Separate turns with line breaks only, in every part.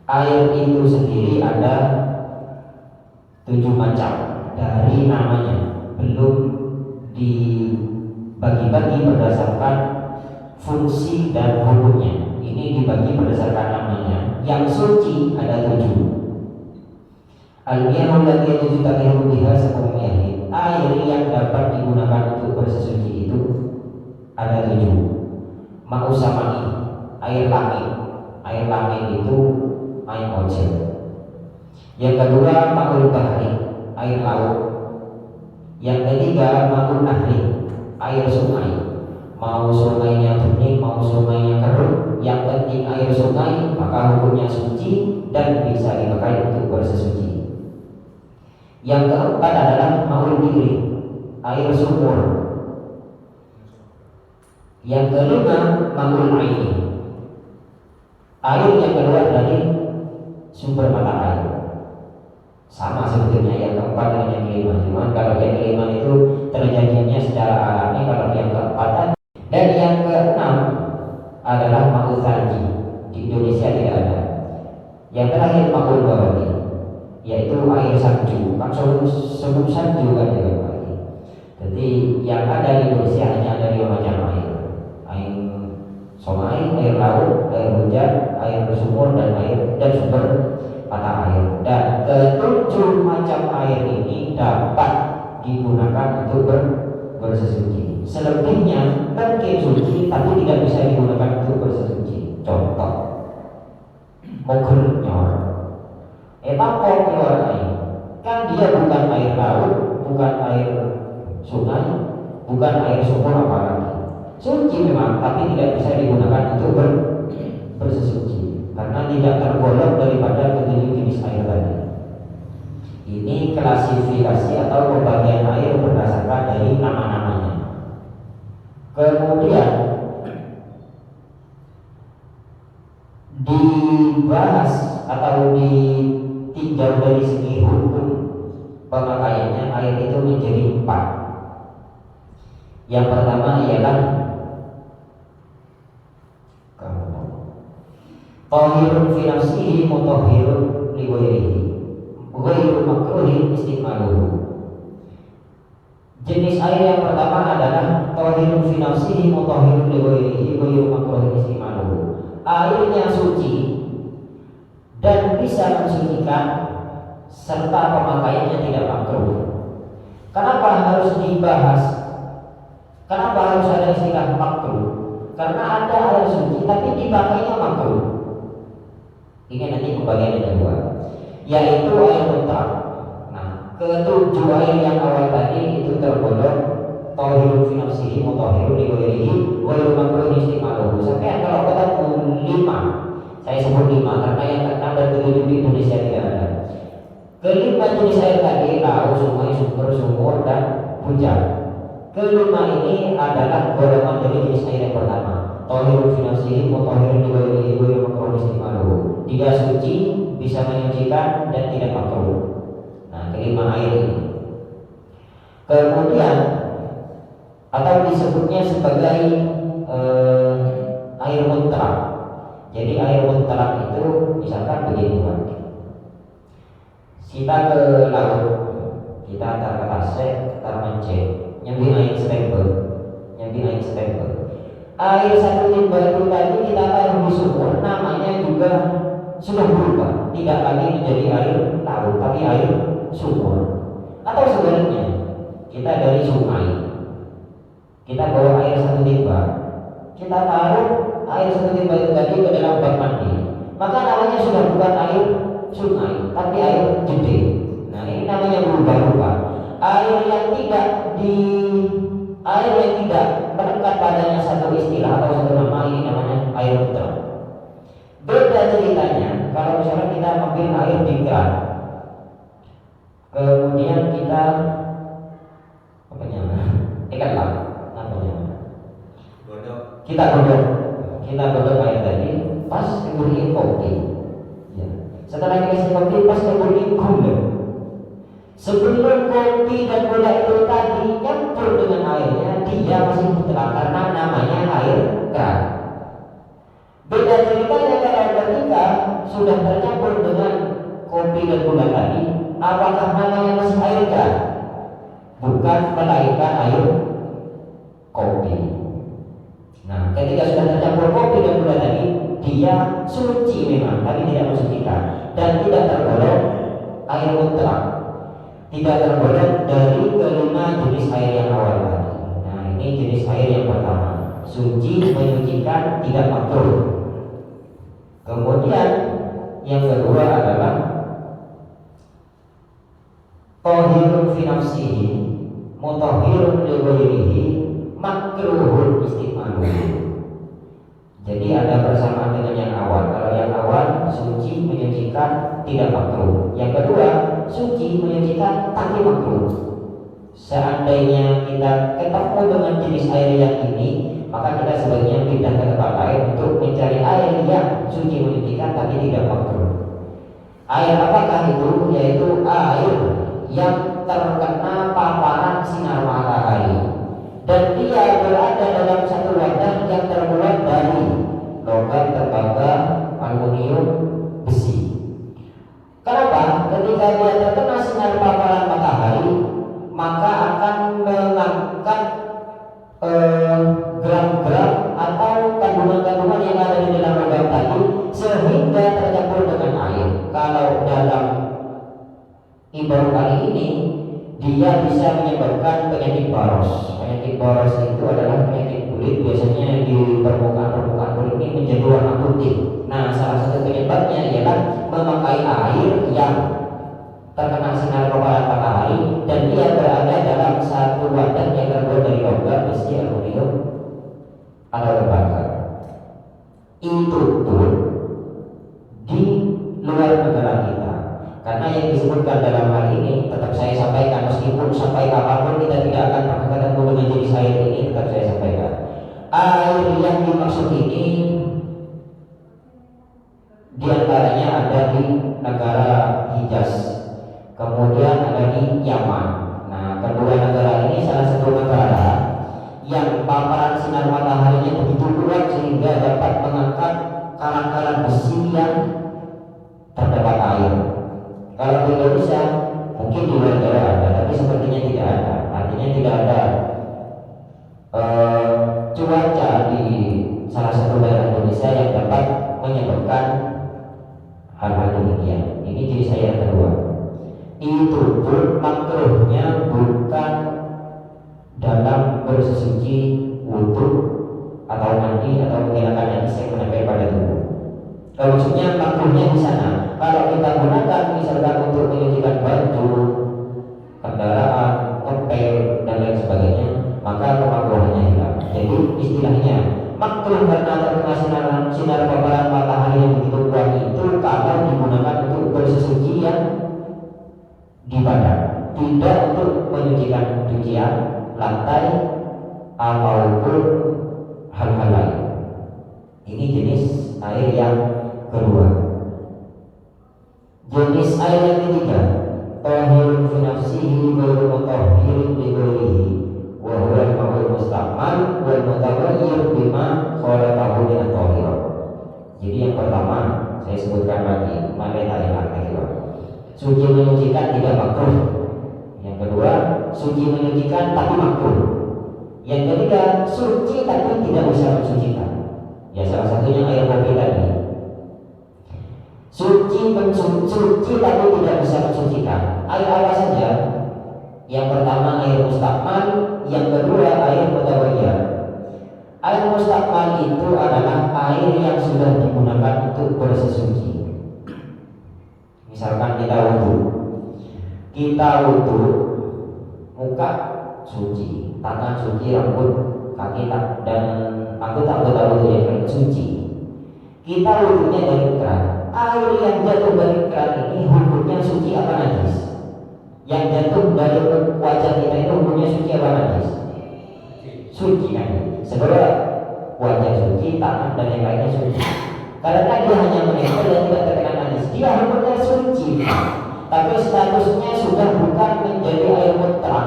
Air itu sendiri ada 7 macam dari namanya, belum dibagi-bagi berdasarkan fungsi dan hukumnya. Ini dibagi berdasarkan namanya. yang suci ada 7. Al-miyahul lati yajuzu tathhiru biha sab'u miyahin. Air yang dapat digunakan untuk bersesuci itu ada 7. Ma'u samai, air langit. Air langit itu air ocean. Yang kedua ma'ul bahri, air laut. Yang ketiga ma'ul nahri, air sungai. Mau sungainya bening, mau sungainya keruh, yang penting air sungai, maka hukumnya suci dan bisa dipakai untuk bersesuci. Yang keempat adalah ma'ul bi'ri, air sumur. Yang kelima ma'ul aini, air yang keluar dari sumber mata air. Sama sebetulnya yang keempat dengan yang kelima, cuman kalau yang kelima itu terjadinya secara alami, kalau yang keempat. Dan yang keenam adalah ma'ul thalji, di Indonesia tidak ada. Yang terakhir ma'ul bawati, yaitu air salju. Kan sebelum salju kan juga lagi. Jadi yang ada di Indonesia hanya ada 5 macam air. Air sungai, air laut, air hujan, air sumur dan sumber mata air. Dan ke-7 macam air ini dapat digunakan untuk bersesuci. Selebihnya mungkin suci tapi tidak bisa digunakan untuk bersesuci. Contoh, mogel nyor, etapok keluar air, kan dia bukan air laut, bukan air sungai, bukan air sumur apalagi. Suci memang, tapi tidak bisa digunakan untuk bersesuci karena tidak tergolong daripada ketujuh jenis air tadi. Ini klasifikasi atau pembagian air berdasarkan dari nama-namanya. Kemudian dibahas atau ditinjau dari segi hukum pemakaiannya, air itu menjadi 4. Yang pertama ialah tahirun fi nafsihi mutahhirun li ghairihi ghairu makruhin istimaluhu. Jenis air yang pertama adalah tahirun fi nafsihi mutahhirun li ghairihi ghairu makruhin istimaluhu. Airnya suci dan bisa mensucikan serta pemakaiannya tidak makruh. Kenapa harus dibahas? Kenapa harus ada istilah makruh? Karena ada air suci tapi dipakainya makruh. Ini nanti pembagian yang kedua, yaitu air mutlak. Nah, ke-7 air yang awal tadi itu tergolong tahirun fi nafsihi mutahhirun li ghairihi wa makruh istimaluhu. Sampai kalau ketemu 5, saya sebut 5 karena yang ke-6 dan ke-7 di Indonesia tidak ada. Ke-5 jenis air tadi laut, sungai, sumur dan hujan. Ke-5 ini adalah golongan dari jenis air yang pertama, tahirun fi nafsihi mutahhirun li ghairihi wa makruh istimaluhu. Dia suci, bisa menyucikan dan tidak makruh. Nah, ke-5 air ini. Kemudian atau disebutnya sebagai air mutlak. Jadi air mutlak itu misalkan begini, Pak. Kita ke laut, kita antar ke Tasik, antar Mancing, nyambi air stempel. Air satu timba itu tadi kita taruh di sumur, namanya juga sudah berubah, tidak lagi menjadi air laut tapi air sumur. Atau sebaliknya, kita dari sungai, kita bawa air satu timba, kita taruh air satu timba itu tadi ke dalam bak mandi, maka namanya sudah bukan air sungai tapi air gede. Nah, ini namanya berubah-ubah. Air yang tidak melekat padanya satu istilah atau satu nama, ini namanya air mutlak. Beda ceritanya kalau misalnya kita ambil air di keran, kemudian kita kita godok air tadi, pas kemudian kopi. Ya. Setelah dikasih kopi, pas kemudian gula. Sebelum kopi dan gula itu tadi nyampur dengan airnya, dia masih mutlak karena namanya air keran. Beda ceritanya kalau ketika sudah tercampur dengan kopi dan gula tadi, apakah namanya masih air keran? Bukan, melainkan air kopi. Nah, ketika sudah tercampur kopi dan gula tadi, dia suci memang, tapi tidak mensucikan dan tidak tergolong air mutlak, tidak tergolong dari kelima jenis air yang awal tadi. Nah, ini jenis air yang pertama, suci menyucikan tidak makruh. Kemudian yang kedua adalah tahirun fi nafsihi mutahhirun li ghairihi makruhun istimalu. Jadi ada persamaan dengan yang awal. Kalau yang awal suci menyucikan tidak makruh. Yang kedua suci menyucikan tapi makruh. Seandainya kita ketemu dengan jenis air yang ini, maka kita sebaiknya pindah ke tempat lain untuk mencari air yang suci menyucikan tapi tidak makruh. Air apakah itu? Yaitu air yang terkena paparan sinar matahari dan dia berada dalam satu wadah yang terbuat dari logam, tembaga, aluminium, besi. Kenapa? Ketika dia terkena sinar paparan matahari, maka akan mengangkat gram-gram atau kandungan-kandungan yang ada di dalam logam tadi sehingga tercampur dengan air. Kalau dalam ibarat kali ini dia bisa menyebabkan penyakit boros. Penyakit boros itu adalah penyakit kulit, biasanya di permukaan kulit ini menjadi warna putih. Nah, salah satu penyebabnya ialah memakai air yang terkena sinar paparan matahari dan dia berada dalam satu wadah yang terbuat dari logam, besi, aluminium atau tembaga. Itu pun di luar negara kita. Karena yang disebutkan dalam hal ini tetap saya sampaikan, meskipun sampai kapanpun kita tidak akan pernah ketemu dengan jenis air ini, tetap saya sampaikan. Air yang dimaksud ini diantaranya ada di negara Hijaz, kemudian ada di Yaman. Nah, kedua negara ini salah satu negara yang paparan sinar mataharinya begitu kuat sehingga dapat mengangkat karang-karang besi yang terdapat air. Kalau di Indonesia mungkin di luar negara ada, tapi sepertinya tidak ada. Artinya tidak ada cuaca di salah satu daerah Indonesia yang dapat menyebabkan hal-hal demikian. Ini jenis air yang kedua. Itu pun makruhnya bukan dalam bersesuci, wudu atau mandi atau menghilangkan najis yang menempel pada tubuh. Maksudnya makruhnya di sana. Kalau kita gunakan misalkan untuk menyucikan baju, kendaraan, ngepel dan lain sebagainya, maka kemakruhannya hilang. Jadi istilahnya makruh karena terkena sinar paparan matahari yang begitu kuat itu kalau digunakan untuk bersesuci yang di badan, tidak untuk menyucikan cucian, lantai ataupun hal-hal lain. Ini jenis air yang kedua. Jenis air yang ketiga, tahirun fi nafsihi wal mutahhirun bi ghairihi wa huwa al-ma'ul musta'mal wal mutaghayyir bima khalaqahu min at-tahir. Jadi yang pertama saya sebutkan lagi, mana tadi artinya. Suci menyucikan tidak makruh. Yang kedua, suci menyucikan tapi makruh. Yang ketiga, suci tapi tidak bisa mensucikan. Ya salah satunya air kopi tadi. Suci tapi tidak bisa mensucikan. Air apa saja? Yang pertama air mustakmal, yang kedua air mutaghayyir. Air mustakmal itu adalah air yang sudah digunakan untuk bersesuci. Misalkan kita wudu, muka suci, tangan suci, rambut, kaki dan anggota wudu yang suci. Kita wudunya dari keran. Air yang jatuh dari keran ini hukumnya suci apa najis? Yang jatuh dari wajah kita itu hukumnya suci apa najis? Suci kan? Sebenarnya wajah suci, tangan dan yang lainnya suci. Karena dia hanya menempel dan tidak terkena najis, dia hukumnya suci. Tapi statusnya sudah bukan menjadi air mutlak.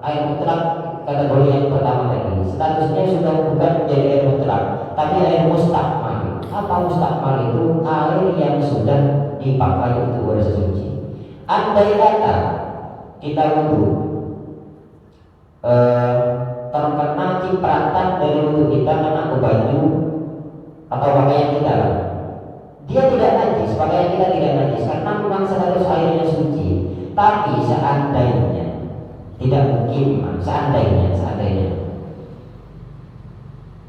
Air mutlak kategori yang pertama tadi. Statusnya sudah bukan menjadi air mutlak, tapi air mustakmal. Apa mustakmal itu? Air yang sudah dipakai untuk bersuci. Andai kata kita wudu terkena cipratan dari wudu kita kena ke baju atau pakaian kita, dia tidak najis, pakaian kita tidak najis karena memang status airnya suci. Tapi seandainya, tidak mungkin, seandainya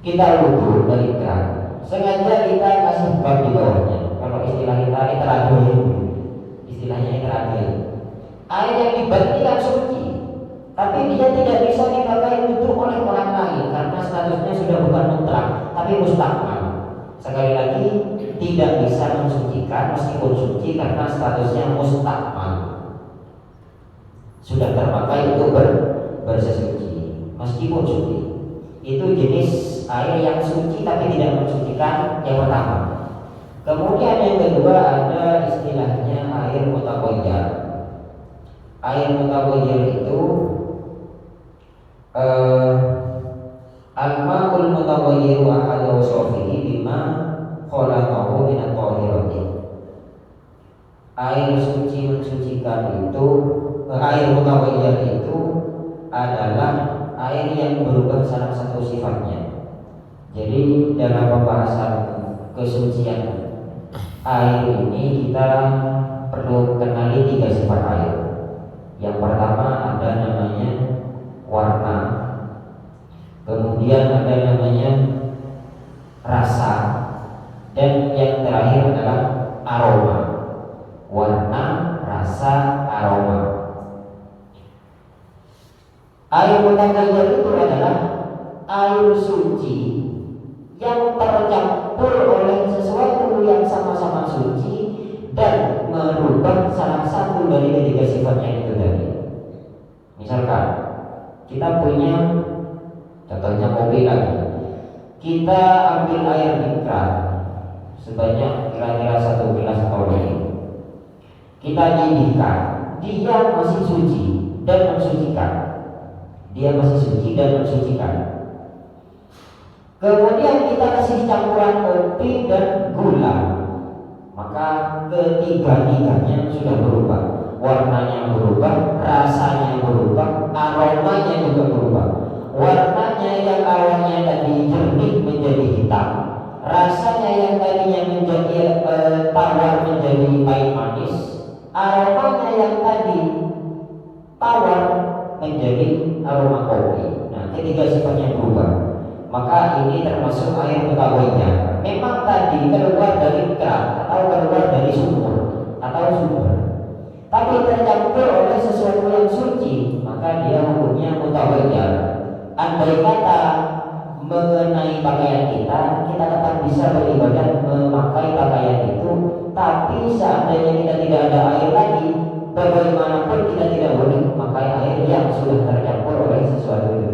kita wudhu dari keran, sengaja kita kasih bab di bawahnya. Kalau istilah kita iteradul, istilahnya iteradul. Air yang dibak ini kan suci, tapi dia tidak bisa dipakai wudhu oleh orang lain karena statusnya sudah bukan mutlak, tapi mustakmal. Sekali lagi, tidak bisa mensucikan meskipun suci karena statusnya mustakmal, sudah terpakai untuk bersesuci meskipun suci. Itu jenis air yang suci tapi tidak mensucikan, yang pertama. Kemudian yang kedua ada istilahnya air mutaghayyir. Air mutaghayyir itu al-ma'ul mutaghayyir wa ahadu wasfihi bima khalaqahu min at-tahirati. Air suci mensucikan itu, air mutaghayyir itu adalah air yang berubah salah satu sifatnya. Jadi dalam pembahasan kesucian air ini kita perlu kenali 3 sifat air. Yang pertama ada namanya warna, kemudian ada namanya rasa, dan yang terakhir adalah aroma. Warna, rasa, aroma. Air mutaghayyir itu adalah air suci yang tercampur oleh sesuatu yang sama-sama suci dan merubah salah satu dari ketiga sifatnya itu tadi. Misalkan kita punya, contohnya mobil lagi, kita ambil air di keran sebanyak kira-kira 1 gelas atau lebih, kita didihkan, dia masih suci dan mensucikan. Kemudian kita kasih campuran kopi dan gula, maka ketiga-tiganya sudah berubah. Warnanya berubah, rasanya berubah, aromanya juga berubah. Warnanya yang awalnya tadi jernih menjadi hitam, rasanya yang tadinya menjadi tawar menjadi pahit manis, aromanya yang tadi tawar menjadi aroma kopi. Nah, ketiga sifatnya berubah. Maka ini termasuk air mutaghayyir. Memang tadi keluar dari keran atau keluar dari sumur, tapi tercampur oleh sesuatu yang suci, maka dia hukumnya mutaghayyir. Andai kata mengenai pakaian kita tetap bisa beribadah memakai pakaian itu, tapi seandainya kita tidak ada air lagi, bagaimanapun kita tidak boleh memakai air yang sudah tercampur oleh sesuatu itu.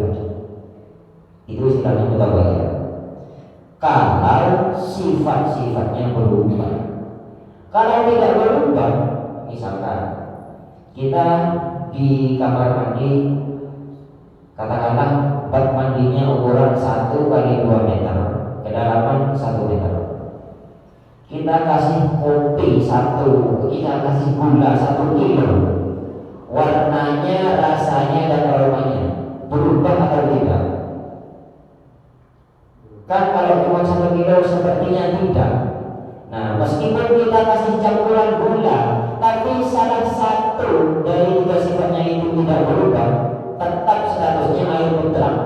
Itu istilahnya mutaghayyir. Kalau sifat-sifatnya berubah. Kalau tidak berubah, misalkan kita di kamar mandi, katakanlah bak mandinya ukuran 1 kali 2 meter, kedalaman 1 meter. Kita kasih kopi 1, kita kasih gula 1 kilo. Warnanya, rasanya, dan aromanya berubah atau tidak? Kan kalau cuma 1 kilo sepertinya tidak. Nah, meskipun kita kasih campuran gula, tapi salah satu dari 3 sifatnya itu tidak berubah, tetap statusnya air mutlak,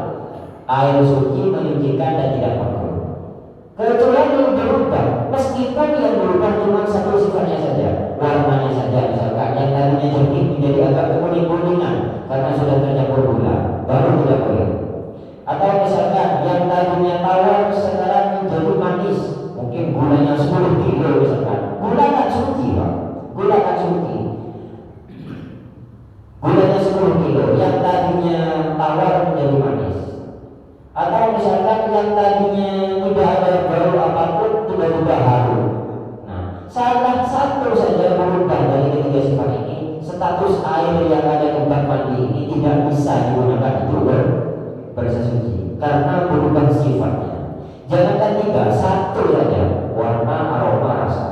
air suci menyucikan dan tidak makruh. Kecuali berubah, meskipun yang berubah cuma 1 sifatnya saja, warnanya saja. Misalkan yang tadinya jernih menjadi agak kuning-kuningan karena sudah tercampur gula, baru tidak boleh. Atau misalkan yang tadinya tawar sekarang menjadi manis, mungkin gulanya 10 kilo misalkan. Gula tak suci, Pak. Gula tak suci. Gulanya 10 kilo, yang tadinya tawar menjadi manis. Atau misalkan yang tadinya tidak ada bau apapun tiba-tiba harum. Nah, salah satu saja berubah dari ketiga sifat ini, status air yang ada di bak mandi ini tidak bisa digunakan untuk bersesuci karena berubah sifatnya. Jangankan 3, 1 saja, warna, aroma, rasa,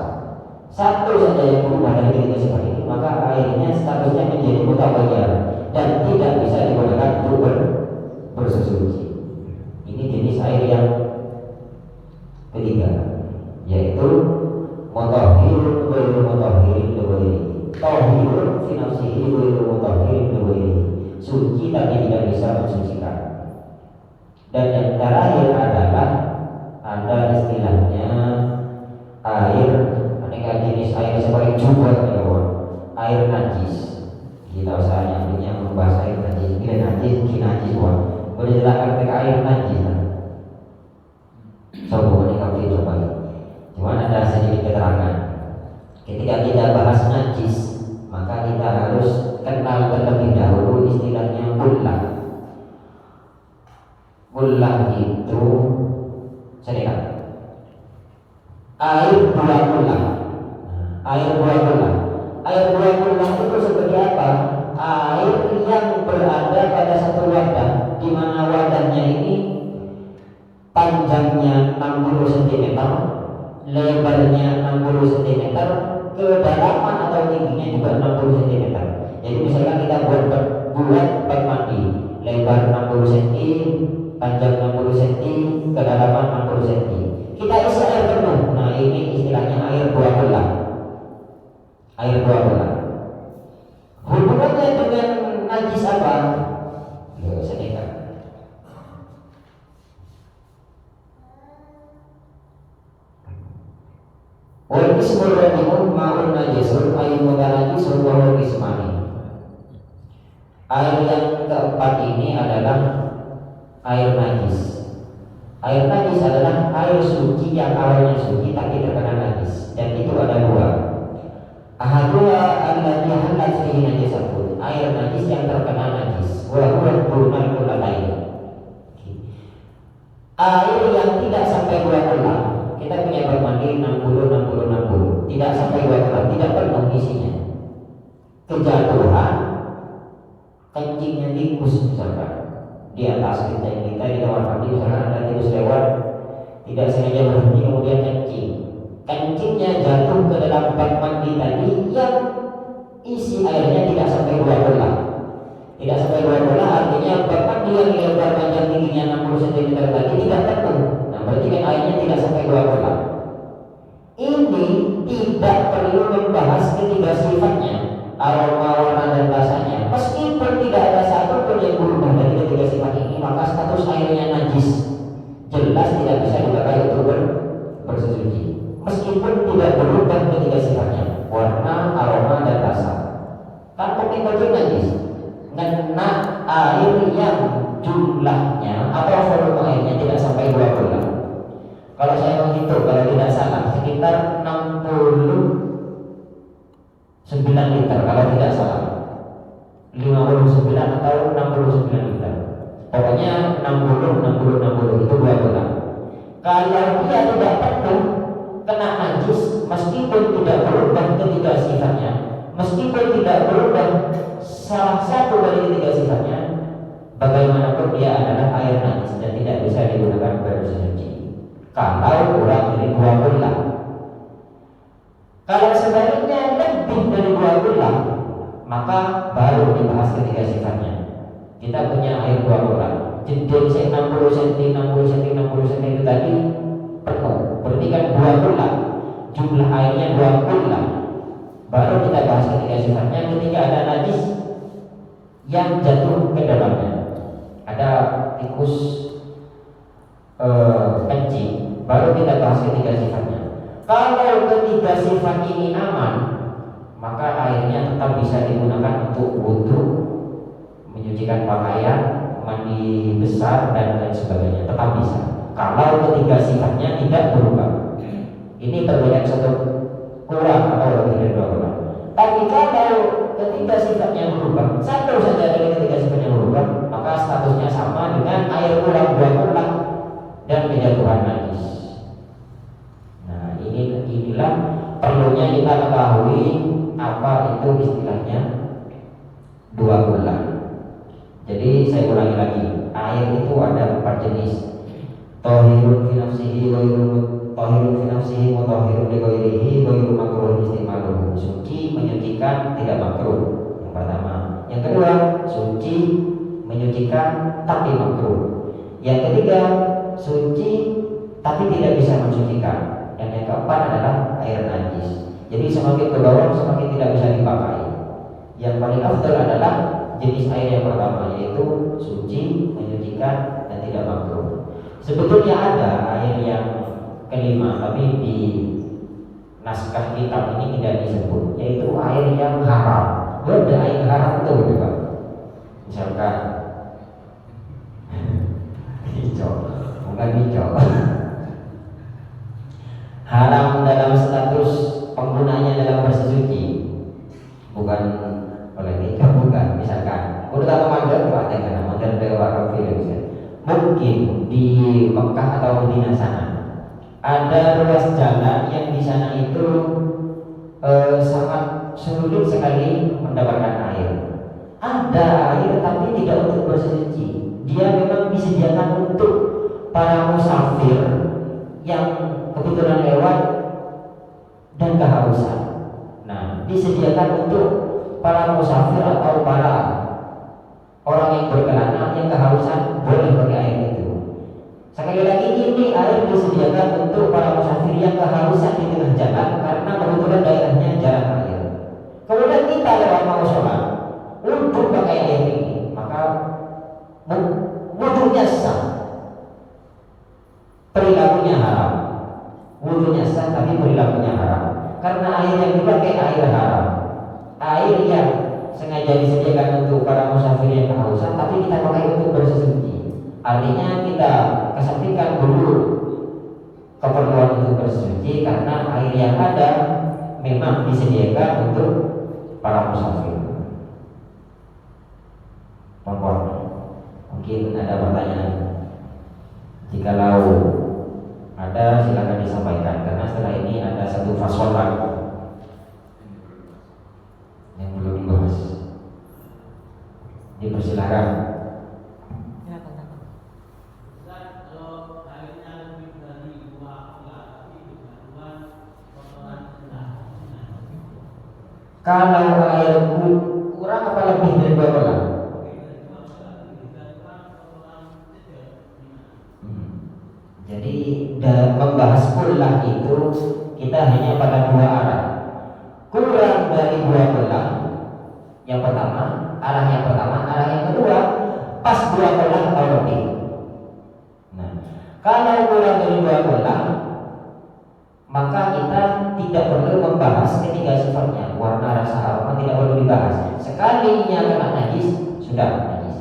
1 saja yang berubah dari ketiga sifat ini, maka airnya statusnya menjadi mutaghayyir dan tidak bisa digunakan untuk bersesuci. Ini jenis air yang ketiga. tahirun ghairu mutahhirin li ghairihi. Tahirun fi nafsihi ghairu mutahhirin li ghairihi. Suci tapi tidak bisa mensucikan. Dan yang terakhir adalah ada istilahnya air, aneka jenis air sebagai juga ya kawan. Air najis. Kita usahanya punya membahas air najis. Bila najis, najis kawan. Boleh jelaskan tentang air najis kan? Coba ini kami coba. Cuman ada sedikit keterangan. Ketika kita bahas najis, maka kita harus kenal terlebih dahulu istilahnya gullah. Gullah itu sedikit air buah gullah. Air buah gullah. Air buah gullah itu seperti apa? Air yang berada pada satu wadah, di mana wadahnya ini panjangnya 60 cm, lebarnya 60 cm, kedalaman atau tingginya juga 60 cm. Jadi misalkan kita buat bak mandi, lebar 60 cm, panjang 60 cm, kedalaman 60 cm. Kita isi air penuh. Nah, ini istilahnya air buah gullah. Air buah gullah. Hubungannya dengan najis apa? Sedikit. Wal ismul rajimun ma'un najisun ayu mutanajisun wa huwa ismani. Air yang keempat ini adalah air najis. Air najis adalah air suci yang awalnya suci tapi terkena najis, dan itu ada dua. Ahadua alladhi halat fihi najisatun, air najis yang terkena najis, wa huwa dunal kullalain. Air yang tidak sampai 2 kulah. Kita punya bermandi 60 tidak sampai 2 kulah, tidak penuh isinya. Kejatuhan, kencingnya tikus misalkan di atas kita di kamar mandi, misalkan ada tikus lewat, tidak sengaja berhenti kemudian kencing. Kencingnya jatuh ke dalam bak mandi tadi yang isi airnya tidak sampai 2 kulah. Tidak sampai 2 kulah artinya bak mandi yang lebar panjang tingginya 60 cm tadi tidak penuh. Nah, berarti kan airnya tidak sampai 2 kulah. Ini tidak perlu membahas ketiga sifatnya, aroma, warna, dan rasanya. Meskipun tidak ada satu pun yang berubah dari ketiga sifat ini, maka status airnya najis. Jelas tidak bisa dipakai untuk bersuci. Meskipun tidak berubah ketiga sifatnya, warna, aroma, dan rasa. Kan kopi baju najis, ngena air yang jumlahnya atau volume airnya tidak sampai 2 kulah. Kalau saya menghitung, kalau tidak salah, sekitar 69 liter kalau tidak salah, 59 atau 69 liter. Pokoknya 60 itu 2 kulah. Kalau dia tidak penuh kena najis, meskipun tidak berubah ketiga sifatnya, meskipun tidak berubah salah satu dari ketiga sifatnya, bagaimanapun dia adalah air najis dan tidak bisa digunakan bersuci. Kalau kurang dari 2 kulah. Kalau sebaliknya lebih dari 2 kulah, maka baru dibahas ketiga sifatnya. Kita punya air 2 kulah, jedil 60 cm itu tadi penuh, berarti kan 2 kulah, jumlah airnya 2 kulah. Baru kita bahas ketiga sifatnya ketika ada najis yang jatuh ke dalamnya. Ada tikus kencing, baru kita bahas ketiga sifatnya. Kalau ketiga sifat ini aman, maka airnya tetap bisa digunakan untuk wudu, menyucikan pakaian, mandi besar, dan lain sebagainya, tetap bisa. Kalau ketiga sifatnya tidak berubah, ini perbedaan satu kurang atau lebih dari 2 kulah. Tapi kalau ketiga sifatnya berubah, satu saja dari ketiga sifatnya berubah, maka statusnya sama dengan air kurang 2 kulah dan kejatuhan najis. Nah, inilah perlunya kita ketahui apa itu istilahnya 2 kulah. Jadi saya ulangi lagi, air itu ada 4 jenis. Tahirun fi nafsihi wa tahirun fi nafsihi wa tahirun li ghairihi wa ghairu makruh istimaluhu. Suci menyucikan tidak makruh. Yang pertama. Yang kedua, suci menyucikan tapi makruh. Yang ketiga, suci tapi tidak bisa mensucikan. Dan yang keempat adalah air najis. semakin ke bawah semakin tidak bisa dipakai. Yang paling afdal adalah jenis air yang pertama, yaitu suci, menyucikan, dan tidak makruh. Sebetulnya ada air yang kelima, tapi di naskah kitab ini tidak disebut, yaitu air yang haram. Ada air haram itu gitu Pak. Misalkan hijau, bukan hijau. Haram dalam status penggunanya dalam bersuci, bukan oleh nikah, bukan. Misalkan udah mager tuh ada kan, mager dewa film. Mungkin di Mekah atau Madinah sana ada ruas jalan yang di sana itu sangat sulit sekali mendapatkan air. Ada air tapi tidak untuk bersuci. Dia memang disediakan untuk para musafir yang kebetulan lewat dan kehausan. Nah, disediakan untuk para musafir atau para orang yang berkelana yang kehausan boleh pakai air itu. Sekali lagi ini air disediakan untuk para musafir yang kehausan di tengah jalan karena kebetulan daerahnya jarang air. Kemudian kita lewat mau sholat untuk pakai air ini, maka wudhunya sah, perilakunya haram. Wudhunya sah tapi perilakunya haram karena air yang dipakai air haram, air yang sengaja disediakan untuk para musafir yang kehausan tapi kita pakai untuk bersuci. Artinya kita kesampingkan dulu keperluan untuk bersuci karena air yang ada memang disediakan untuk para musafir. Mohon, mungkin ada pertanyaan. Jikalau ada silakan disampaikan karena setelah ini ada satu fasal lagi yang belum dibahas. Dipersilakan. Kalau air kurang apa lebih dari 2 bola? Jadi membahas kullah itu kita hanya pada 2 arah. Kurang dari 2 bola. Yang pertama, arah yang pertama, arah yang kedua pas 2 bola atau lebih. Nah, kalau kurang dari 2 bola, maka kita tidak perlu membahas ketiga sifatnya, warna, rasa, aroma tidak perlu dibahas. Sekalinya kena najis sudah najis.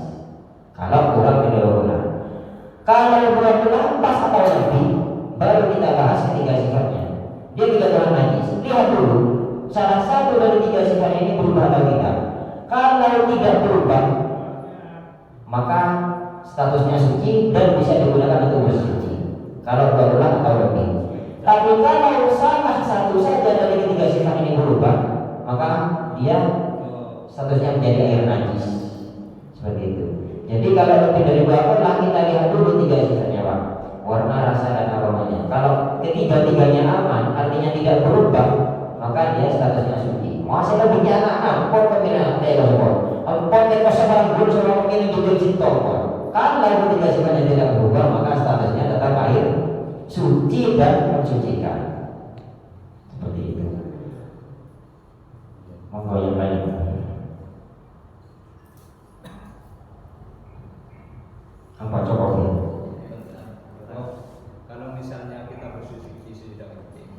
Kalau kurang dari 2 bola. Kalau 2 bola pas atau lebih, baru kita bahas ketiga sifatnya. Dia tidak kena najis. Lihat dulu, salah satu dari 3 sifat ini berubah atau tidak. Kalau tidak berubah, maka statusnya suci dan bisa digunakan untuk bersuci. Kalau 2 bola atau lebih. Tapi kalau salah satu saja dari ketiga sifat ini berubah, maka dia statusnya menjadi air najis. Seperti itu. Jadi kalau lebih dari 2 bola, kita lihat dulu 3 sifatnya Pak, warna, rasa, dan aromanya. Kalau ketiga-tiganya aman, artinya tidak berubah, maka dia statusnya suci. Masih lebihnya anak-anak, pun pemilihan tega semua. Pun tega sebarang dulu semua mungkin juga cinta. Kalau ketiga sifatnya tidak berubah, maka statusnya tetap air suci dan mensucikan. Seperti itu. Monggo yang lain. Apa coba?
Kalau misalnya kita bersuci sudah penting,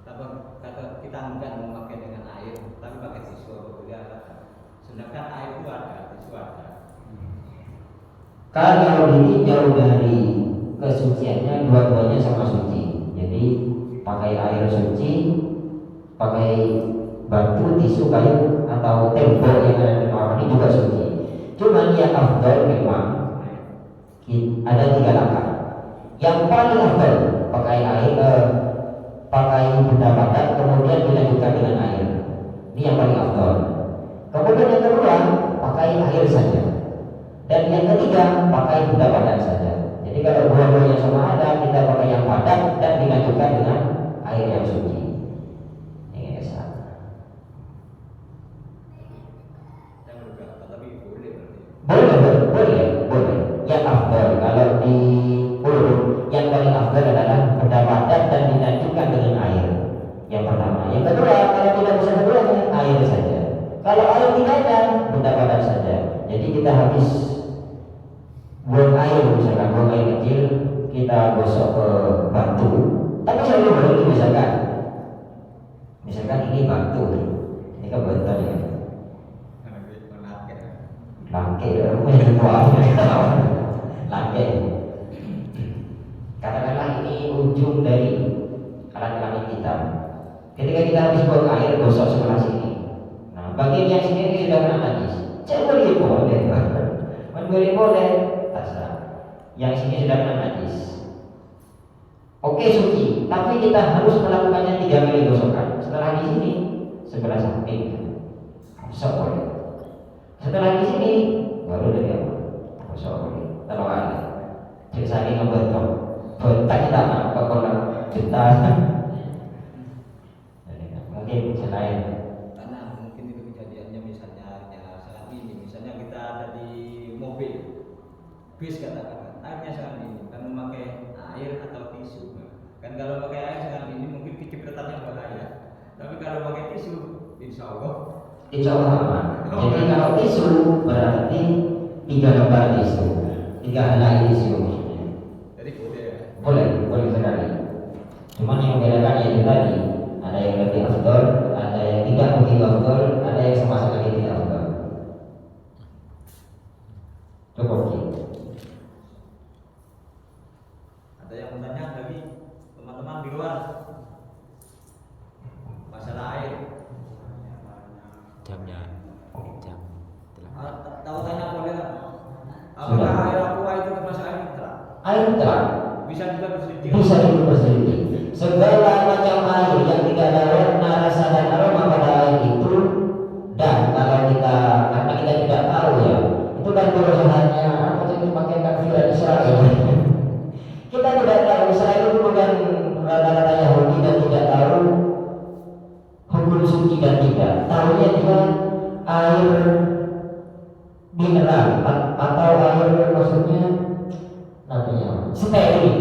kata kita enggak memakai dengan air, tapi pakai tisu atau tidak. Sedangkan air itu ada, tisu ada.
Kalau ini jauh dari kesuciannya, dua-duanya sama suci. Jadi pakai air suci, pakai batu, tisu, kayu atau tembok yang ada di kamar ini juga suci. Cuma yang afdal memang ada 3 langkah. Yang paling afdal pakai air, pakai benda padat, kemudian dilanjutkan dengan air. Ini yang paling afdal. Kemudian yang kedua pakai air saja. Dan yang ketiga pakai benda padat saja. Jadi kalau dua-duanya sama ada, kita pakai yang padat dan dilanjutkan dengan air yang suci. Ini kesal. Boleh. Yang afdal kalau di yang paling afdal adalah benda padat dan dilanjutkan dengan air. Yang pertama. Yang kedua kita padam saja. Jadi kita habis buang air, misalkan buang air kecil, kita gosok ke batu. Tapi selalu berhenti misalkan ini batu, ini kan batu ya. Langke, langke. Katakanlah ini ujung dari alat kelamin kita. Ketika kita habis buang air, gosok sebelah sini. Nah, bagian yang sini sudah kena najis. Boleh, boleh, terserah. Yang sini sudah kena najis. Oke, suci. Tapi kita harus melakukannya 3 kali gosokan. Setelah di sini, sebelah samping, gosok boleh. Setelah di sini, baru dari apa? Gosok boleh. Kalau ada, jadi saya ngebentuk, bentak kita apa kalau kita mungkin selain.
Karena mungkin itu kejadiannya misalnya saat ini, misalnya kita ada di mobil, bis katakan, airnya saat ini kan memakai air atau tisu. Kan kalau pakai air saat ini mungkin kecipratannya bahaya. Tapi kalau pakai tisu, insya Allah
aman. Jadi kalau tisu berarti 3 lembar tisu, 3 helai tisu.
Jadi
boleh sekali. Cuman yang membedakan yaitu tadi, ada yang lebih afdol, ada yang tidak begitu afdol, ada yang sama sekali tidak afdol. Cukup gitu.
ada yang bertanya lagi teman-teman di luar masalah air.
Jamnya jam
Tahu tanya boleh nggak? Apakah air aqua itu termasuk air mineral?
Air mineral
Bisa juga berselidiki.
bisa diperselidiki. Segala macam air yang tidak ada warna, rasa dan aroma pada air itu, dan kalau kita karena kita tidak tahu ya, itu kan perusahaannya apa sih dipakai kafir Israel. Kita tidak tahu Israel itu bukan rata-rata Yahudi dan tidak tahu hukum suci dan tidak. Tahunya dia air mineral atau air maksudnya namanya steril.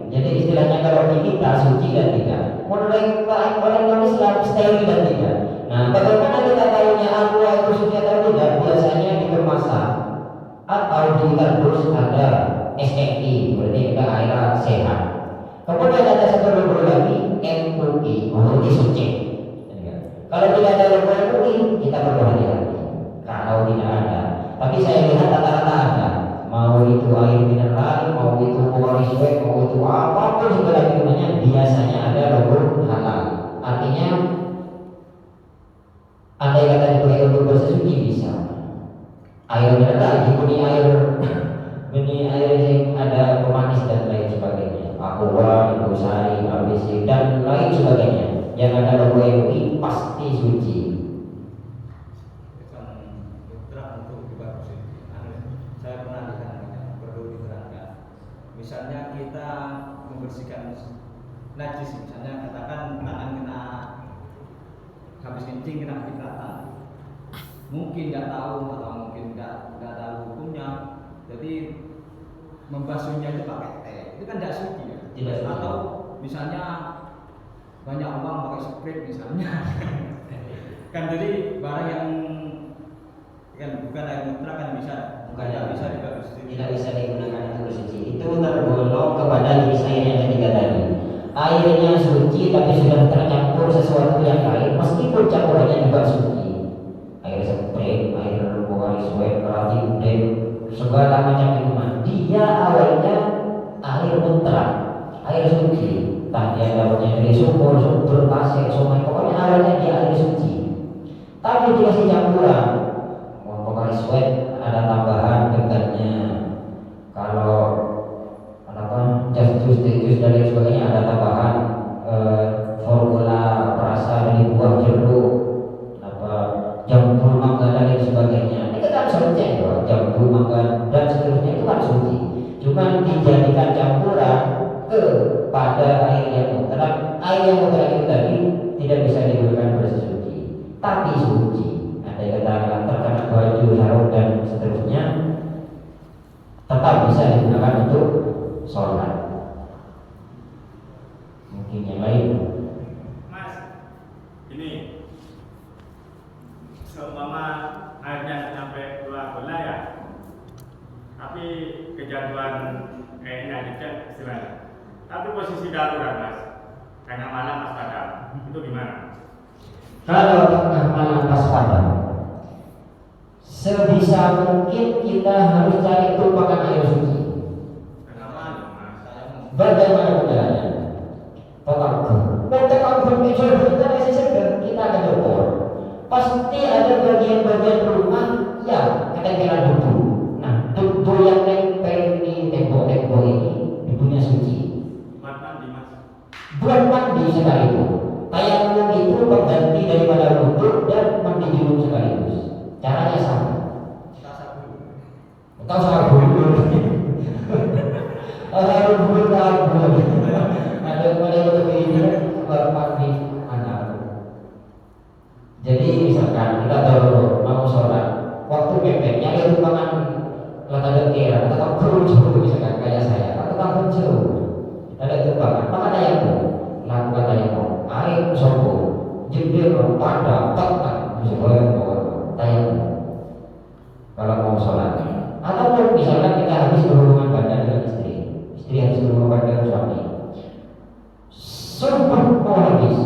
Jadi istilahnya kalau di kita suci dan tidak. Menurut orang Islam steril dan tidak. Nah, bagaimana kita tahunya aqua itu suci atau tidak? Biasanya di kemasan atau di kardus ada SNI, berarti ada air sehat. Kemudian ada satu logo lagi MUI, MUI suci. Kalau tidak ada logo MUI, kita berhati-hati. Kalau tidak ada, tapi saya lihat rata-rata ada. Mau itu air mineral, mau itu Polaris Wet, mau itu apapun segala gunanya, biasanya ada logo halal. Artinya, andai kata dipakai untuk bersuci bisa. Air mineral, ini air yang ada pemanis dan lain sebagainya. Aqua, Indosari, ABC dan lain sebagainya. Yang ada logo MUI pasti suci.
Saya pernah lihat perlu diterangkan. Misalnya kita membersihkan najis, misalnya katakan tangan kena habis kencing kena cipratan, mungkin nggak tahu atau mungkin nggak tahu hukumnya, jadi membasuhnya itu pakai teh, itu kan tidak suci ya.
Tidak suci.
Atau misalnya banyak orang pakai spray misalnya, kan jadi barang yang kan bukan air mineral kan bisa.
Tidak
bisa juga bersuci.
Tidak bisa digunakan untuk bersuci. Itu tergolong kepada jenis air yang ketiga tadi. Airnya suci tapi sudah tercampur sesuatu yang lain, meskipun campurannya juga suci. Air spray, air Polaris Wet, Ratin, segala macam minuman. Dia awalnya air mutlak, air suci. Entah dia dapatnya dari sumur, pasir, sungai, pokoknya awalnya dia air suci. Tapi dikasih campuran, Polaris Wet ada tambahan dekatnya. Kalau jus dan lain sebagainya ada tambahan formula perasa dari buah jeruk, jambu mangga dan lain sebagainya. Itu kan suci, jambu mangga dan seterusnya itu kan suci. Cuma dijadikan campuran kepada air yang mutlak. Air yang mutlak itu tadi tidak bisa digunakan bersuci, tapi suci. Ada kata terkena baju, sarung dan seterusnya, tetap bisa digunakan untuk sholat. Mungkin yang lain.
Mas, ini seumpama airnya sampai
posisi darurat mas, tengah malam pas padam, itu gimana?
Kalau tengah malam pas padam, sebisa mungkin kita harus cari tumpangan air suci.
Tengah malam mas.
Bagaimana caranya? Mentekabur bicara kita masih segar, kita akan ukur. Pasti ada bagian-bagian rumah yang keteteran debu. Nah, debu yang nempel di tembok-tembok ini debunya suci.
Buat mandi mas.
Buat mandi sekalipun. Tayamum itu pengganti daripada wudhu dan mandi junub sekaligus. Caranya sama. Kau salah dulu. Ada dulu ada lebih ini mandi anak. Jadi misalkan kita tahu mau sholat, waktu mepet nyari tumpangan letak kira atau jauh misalkan kayak saya atau kampung jauh ada tumpangan, maka tayamum lakukan tayamum, air sopo, jendela pada tekan misalnya mau tayamum kalau mau sholat. Ataupun misalkan kita habis berhubungan badan dengan istri habis berhubungan dengan suami, subuh mau habis,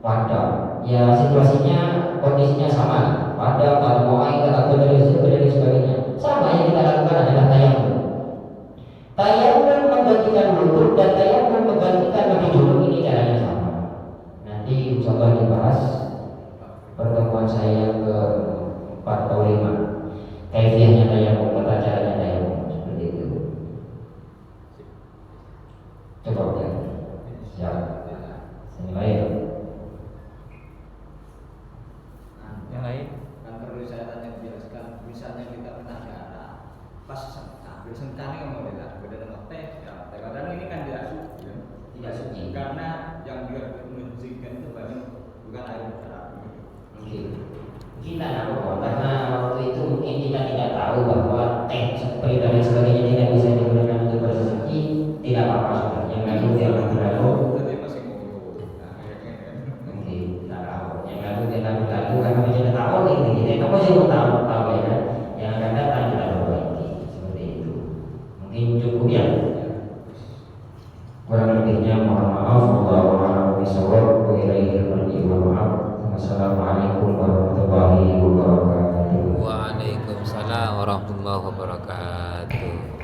padam, ya situasinya kondisinya sama, padam kalau mau air atau dari sebagainya, sama yang kita lakukan adalah tayamum. Tayamum menggantikan wudhu dan tayamum menggantikan mandi junub, ini caranya sama. Nanti coba dibahas pertemuan saya yang ke-4 atau 5. Kaifiahnya tayamum, tata caranya tayamum seperti itu. Coba ya. Siap. Yang lain.
Yang lain kan perlu saya tanya jelaskan. Misalnya kita pernah darah, pas ambil sengkani kemudian beda teh, ya kadang ini kan tidak suci.
Tidak suci.
Karena yang dia mensucikan itu bukan air darah.
Mungkin kita tahu karena waktu itu mungkin kita tidak tahu bahwa teh seperti dan sebagainya tidak bisa digunakan untuk bersuci, tidak apa-apa sudah. Yang lalu jangan terlalu. Mungkin tidak tahu. Yang lalu jangan terlalu karena kita tidak tahu ini. Kita tahu sih tahu ya kan. Yang akan datang kita perbaiki seperti itu. Mungkin cukup ya. Kurang lebihnya mohon maaf. Wallahu a'lam bishawab. Wa ilaihil marji wa maaf. Assalamualaikum warahmatullahi wabarakatuh.
Waalaikumsalam warahmatullahi wabarakatuh.